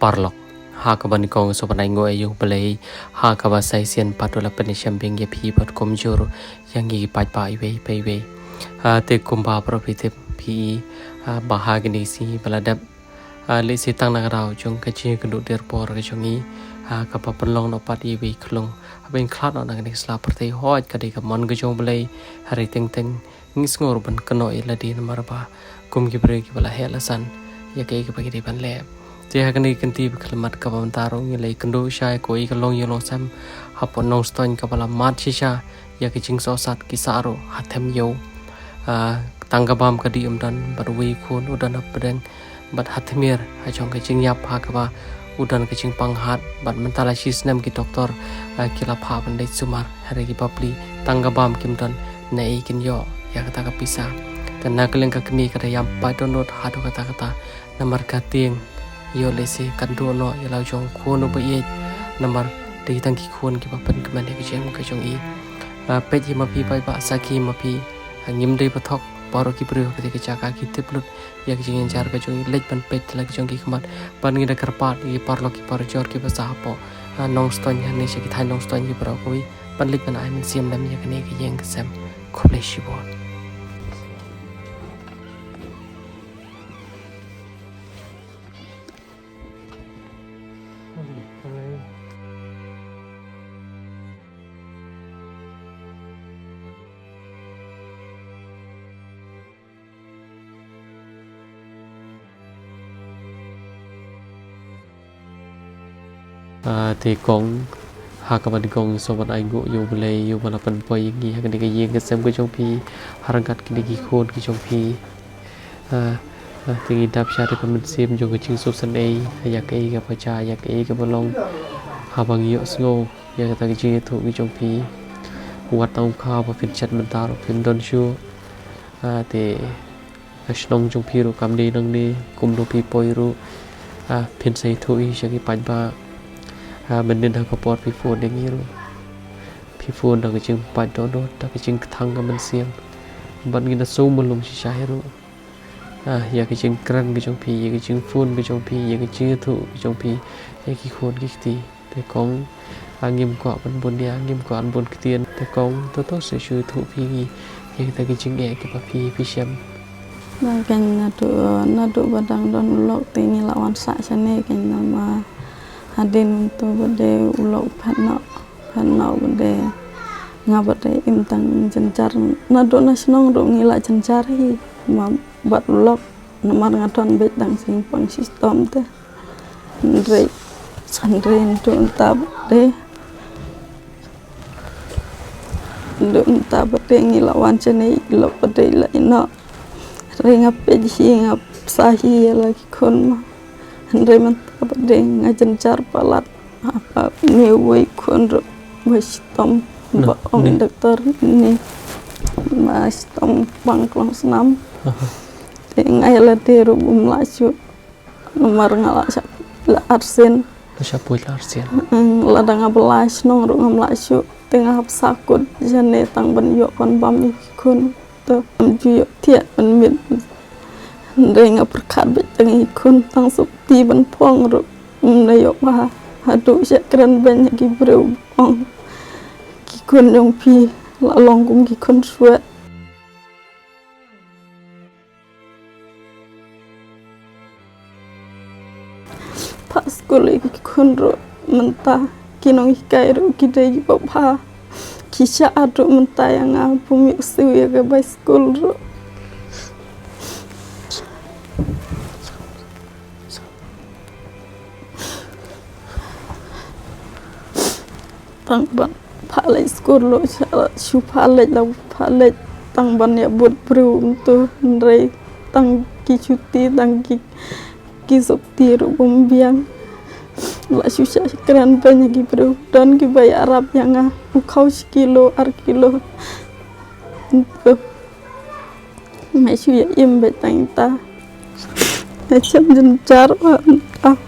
parlok ha ka ban kong so panai ngo ayu belai ha ka ba sai sian patola penisham bing ye phi pat kom jor yang gi pai pai we pai we te kumba profit phi bahagini si baladap le si tang na rao chung ka chi ka du der por ka chungi ka pa panlong no pat ye we klong ben klat no na ni sla prte hoj ka de ka mon ka chung belai hari teng teng ngis ngor ban kano ila di marba kum ki bre ki bala helasan ya ke ka pagi ban le te ha kani kanti khlamat ka ban taro ngi le kando shai koi ka long yelo sam hapon nong ston ka bala mat shisha ya ke ching so sat ki saro hathem yo tanggabam ka di dan barwi khun udan apdeng bat hathmir ha chong ka ching yap ha ka ba udan ka ching panghat bat mentala shisnam ki doktor kila pha ban dei sumar hari ki papli tanggabam kim dan nei kin yo ya kata ka pisah dan nakaleng ka kni ka yam pa donot hadu kata namar ka tieng yo lesi kandu no ya lau jong khun ba ye namar dei tang ki khun ki papan ka man ki jem ka jong i pe ji ma pi pai ba saki ma pi ngim dei pathok paro ki bru ka ki chaka ki tiplut ya ki jing jar ka jong lej ban pe la ki jong ki khamat ban ngi da karpat ki parlo ki par jor ki basa po nong ston ya ne ki thai nong ston ki bro koi ban lej ban ai min siam dam ya ka ne ki yeng sam khoble shibon thì con ha ka ban kong so ban ai go yo belai yo bala pan poi gi ha ni ga yeng ka sem ko jong pi harangat ki gi khon ki jong pi thì đáp trả được mình xem cho cái chương số sân A hay cái gặp phải cha hay cái gặp long hà bằng hiệu snow ya cái cái chương thủ cái trong phi quạt tàu kha và phiên chặt mình ta rồi phiên đơn show thì nông trong phi rồi cầm đi nâng đi cùng đồ phi poi rồi phiên xây thủ cho cái bánh ba mình nên học bọt phi phun để nghĩ rồi phi phun là cái chương bánh đó đó là cái chương thăng cái mình xem bạn nghĩ là sâu một lồng chỉ trái rồi ya cái chương cran cái trong phi ya cái chương phun cái trong phi ya cái chương thủ cái trong phi ya cái khôn cái tí để con nghiêm quả bên bồn địa nghiêm quả bên bồn cái tiền để con tốt sẽ sử thủ phi gì ya cái chương e cái phi xem Bagian nado badang don ulok tingi lawan sak sene kan nama hadin untuk bade ulok phanau bade ngabade imtang jencar nado nasional do ngila jencar hi ma bat ulok nomor ngaton bet dang simpang sistem te sandre untuk tab de bade ngilawan sene ulok bade la ino ngap peji ngap sahi lagi kon ma andre man tabade ngajencar palat apa newe kon ro mastom ba om doktor ni mastom bangklong senam ngai la teru bumlasu nomor ngala la arsen siapa la arsen ladang abelas nong ro ngamlasu tengah sakut jane tang ban yo kon bam ikun to amju tiat ban mit ndeng perkat bet teng ikun tang supti ban pong ro nayo ba hadu sekran banyak ki breu pong ki kun yong pi la long kum ki kun suat pas sekolah ki kun ro mentah kinong ikai ro ki dei ba kisah aduk mentah yang bumi usu ya ke by school ro tang ban palai school lo shu palai la palai tang ban ya buat bru tu ndrei tang ki cuti tang ki sopti ro bombiang la susah keren banyak bro dan ki bay Arab yang ukau sekilo ar kilo mai su ya im betang ta macam jencar ah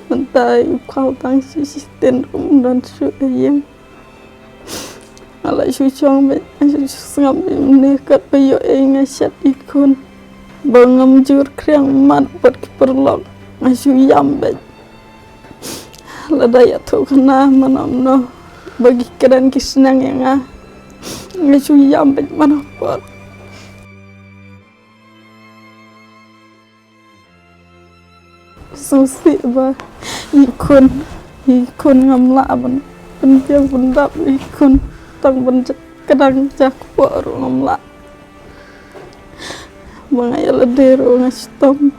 mentai ukau tang sistem dan su yang ala syuchong be sngam ne kat bayo ngasat ikun bangam jur kriang mat pat perlok asu yam be la daya tu kana manamno bagi kedan kisnang yang asu yam be manapot susi ba ikun ngamla ban penjang bundap ikun tang ben kadang jak por ngamla bangaya ledero ngastom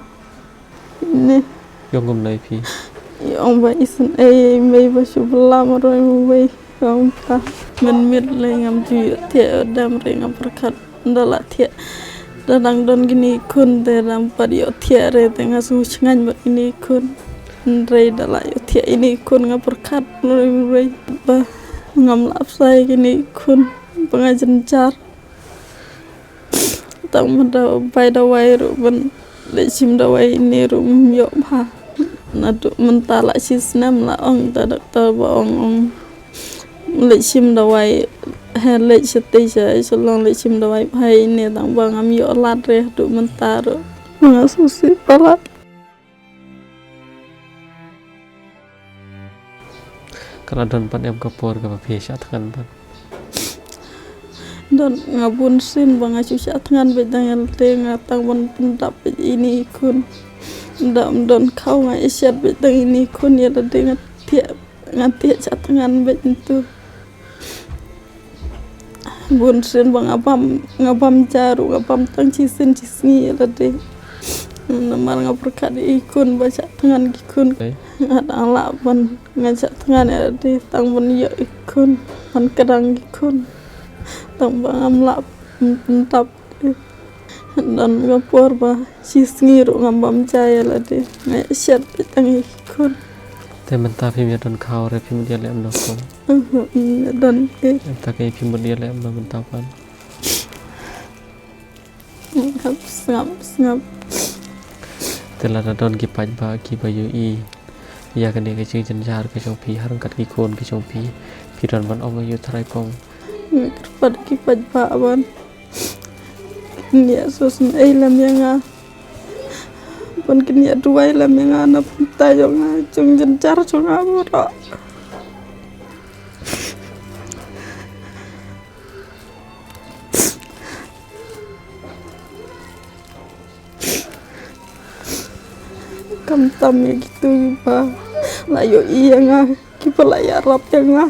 ini yongum nai phi yong ba isen mai ba sublam roi mai yong ta men mit le ngam ju te dam re ngam perkat ndala te dadang don gini kun te dam pad yo te re te ngasu ngan ba ini kun rei dala yo te ini kun ngam perkat roi ba ngam lap sai gini kun pengajen car tang mada bai da wai ru ban le sim da wai ni ru yo ba na du mentala sisnam la ong ta dak ta ba ong le sim da wai he le sete sa solong le sim da wai bai ne tang ba ngam yo lat re du mentaro ngasusi palat kalau don pan em kapor ka phi sha than pan don ngabun sin bang asu sat ngan be dang te ngatang bon pendap ini kun dam don kau ngai siat be dang ini kun ya de ngatia sat ngan be itu bun sin bang ngabam jaru ngabam tang cisin cisngi ya de namar ngaperkat ikun baca tangan ikun ada ala ban ngajak tangan ya de tang bon ya ikun pan kadang ikun tang bang amla pentap dan ngapor ba cisngi ru ngambam jaya la de ngai siat tang ikun te menta phi me don khao re phi me dia le am no ko dan ta ke phi me dia le am no menta pan ngap te la don ki paj ba ki ba yu i ya ka ne ke ching jan jar ke chong phi harang kat ki kon ke chong phi don ban ong yu thrai kong pad ki paj ba ban ya sos ai lam yang pun kini dua lam yang na punta yang chung jencar chung amura kam tam ya gitu ba layo iya nga kipala ya rap yang nga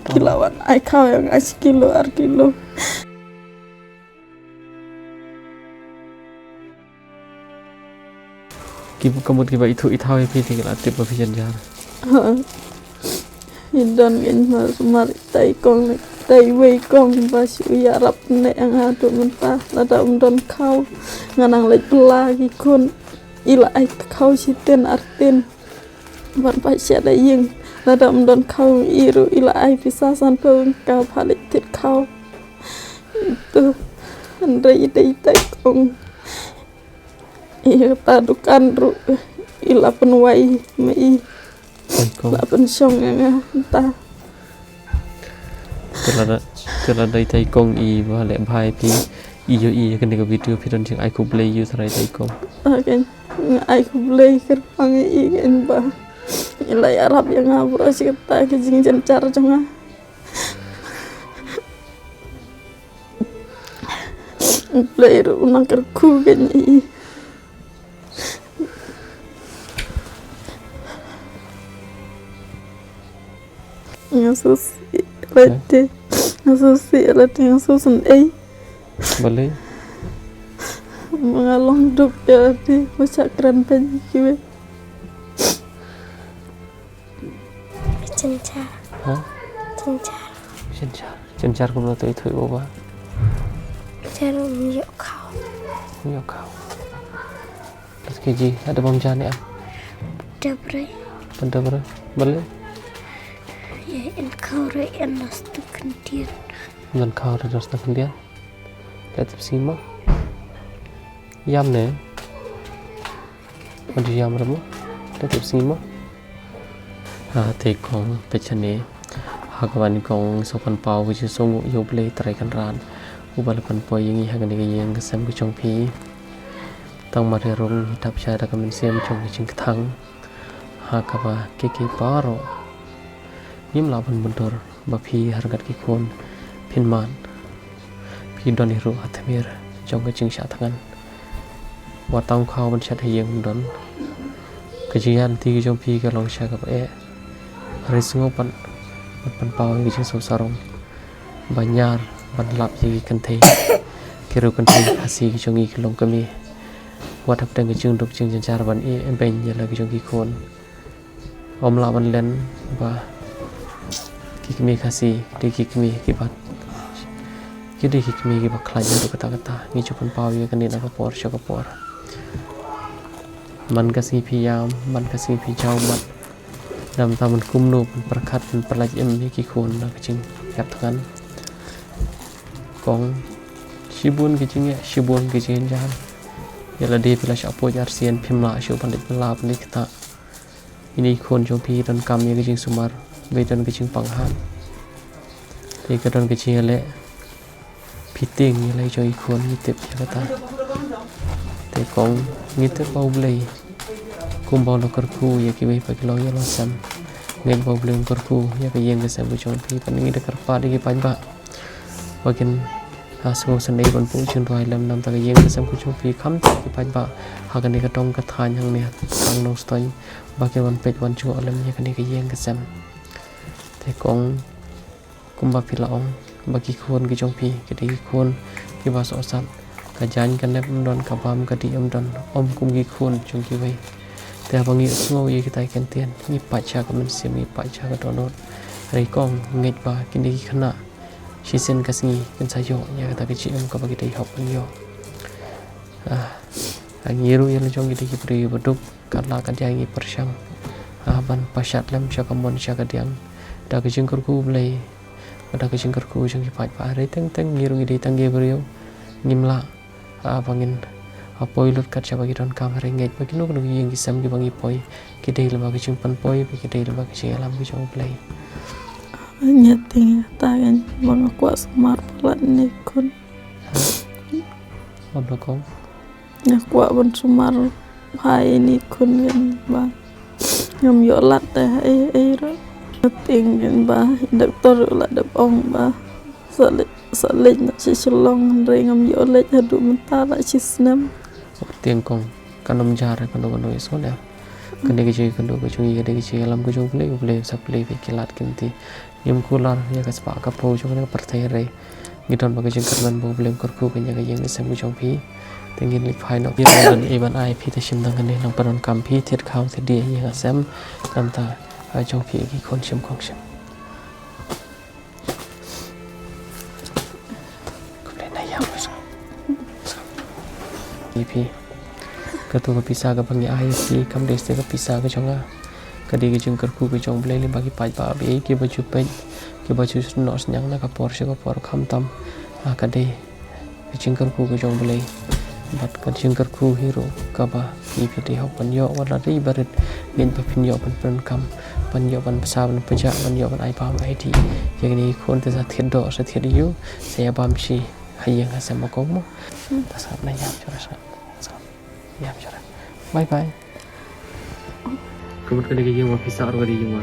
kilawan ai kau yang as kilo ar kilo ki kamut ki ba itu ithau phi ti la te pa phi jan jar Hidon gen mas mari tai kong tai wei kong basi ya rap ne ang adu mentah lada don kau nganang lek lagi kun ila ai kau siten artin ban pa sia da ying lada don kau iru ila ai pisasan pun kau palik tit kau itu andai dai tai kong iya tadukan ru ila penwai mai la pensong yang entah tela dai tai kong i ba le bhai pi i yo i kan ne ko video phi don ching ai ku play you thrai tai kong kan ai ku play ker pang i kan ba ila arab yang ngabro sik ta ke jing jencar jonga play ru nang ker ku kan i ngasusi rete ngasusun boleh mengalong duk ya di macak keren penyi kiwe Cencar. Hah? Cencar. Cencar ko to ithui oba Jarum yuk kau. yo kau terus keji ada bom jane am Dabre. pada ber boleh Ya in kau re en nas tu kendian. dan kau ada dos na kendian lihat sima yam ne ada yam remo lihat sima te kong pechane hakaban kong sopan pau ku chu songu yo play trai kan ran ubal pan po yingi hagan ga yeng ga sam ku chong phi tang ma re rong hitap sha da kamen sem chong ki ching thang hakaba ke paro nim la ban buntor ba phi hargat ki khon phin man phi don hiru atmir chong ga ching sha thangan wa tang khaw ban chat yeng don ke jian ti chong phi ka long sha ka e resung pan pau ki ching so sarong banyar ban lap yi kan thei kiru kan thei asi ki chong ki long kami wat hap tang ki chung duk chung jar ban e ben ya la ki chong ki khon om la ban len ba ki kami kasi di ki kami ki bat ki di ki kami ki ba khla ya ru kata kata ni chupan pau yi kan ni na ka por sha ka por man kasi phi yam man kasi phi jaw mat dam taman kumno perkat perlaj em ki khon na ka ching yap thangan kong shibun ki ching jan yala de pila sha po jar sian phimla shu pandit la pandit ta ini khon jong phi don kam ye ki ching sumar be don ki ching panghan te ka don ki ching le phiting ye lai choi khon ni tep ya ta te kong ni te pau blei kum bol kar khu ye ki wei pa ki lo ye lo sam ngeng pau blei kar khu ye ka yeng ka sam bu chong phi pan ngi de kar pa de ki pan ba wakin asung san dei ban pu chun roi lam nam ta ka yeng ka sam ku chong phi kham ta ki pan ba ha ka ni ka tong ka than hang ne kang no stoi ba ki wan pet wan chu alam ye ka ni ka yeng ka sam te kong kum ba phi la ong ba ki khon ki chong phi ki de ki khon ki ba so sat ka jan kan ne don ka bam ka di am don om kum ki khon chung ki wei te bangi ngo ye ki tai ken ten ni pa cha ka men sim ni pa cha ka donot ri kong ngai ba ki ni khana shi sen ka singi kan sa yo ya ta ki chi am ka ba ki dei hop an yo ngiru ye lo jong ki ki pri boduk ka la ka jang i persham ban pasat lam cha ka mon cha ka diang da ki jing kur ku blei da ki jing kur ku jong ki pa pa re teng teng ngiru ngi dei tang ge brio nimla bangin apoi lut kat cha bagi don kam re ngai bagi no no yeng ki sam ki bangi poi ki dei la bagi chung pan poi ki dei la bagi chi alam ki jong play nyating ta kan bang kwa smart pelat ni kun on lo kong ya kwa ban sumar hai ni kun kan ba nyom yo lat ta ai ra ting kan ba doktor la dap ong ba salit na si silong re ngam yo le hadu menta la si snam tieng kong kanom jar kando iso ya kande ki chi kando ko chung ye de ki chi alam ko chung play sa play pe kilat kinti yum kular ya ka spa ka po chung ka parthai re ngidon ba ka chung kan bo blem kor ku ka nya ka yeng sam ko chung phi tengin li phai no ye dan even I phi te sim dang kan ne lang paron kam phi thet khau the de ye sam kam ta a chung phi ki khon sim khong sim pi katu ka pisa ka pangi ai pi kam des te ka pisa ka chonga kadi ki chung kar ku ki chong blei li ba ki pai pa be ki ba chu pe ki ba chu nos nyang na ka por se ka por kham tam ka de ki chung kar ku ki chong blei bat ka chung kar ku hero ka ba ki pi de hok pan yo wala ri barit min pa pin yo pan kam pan yo pan sa pan pa ja pan yo pan ai pa ai ti ye ni khon te sa thet do sa thet yu se ya bam chi hayang ha sam ko mo ta sa na yam chora sa yam chora bye bye. Kemudian kita yang mau pisah orang dia yang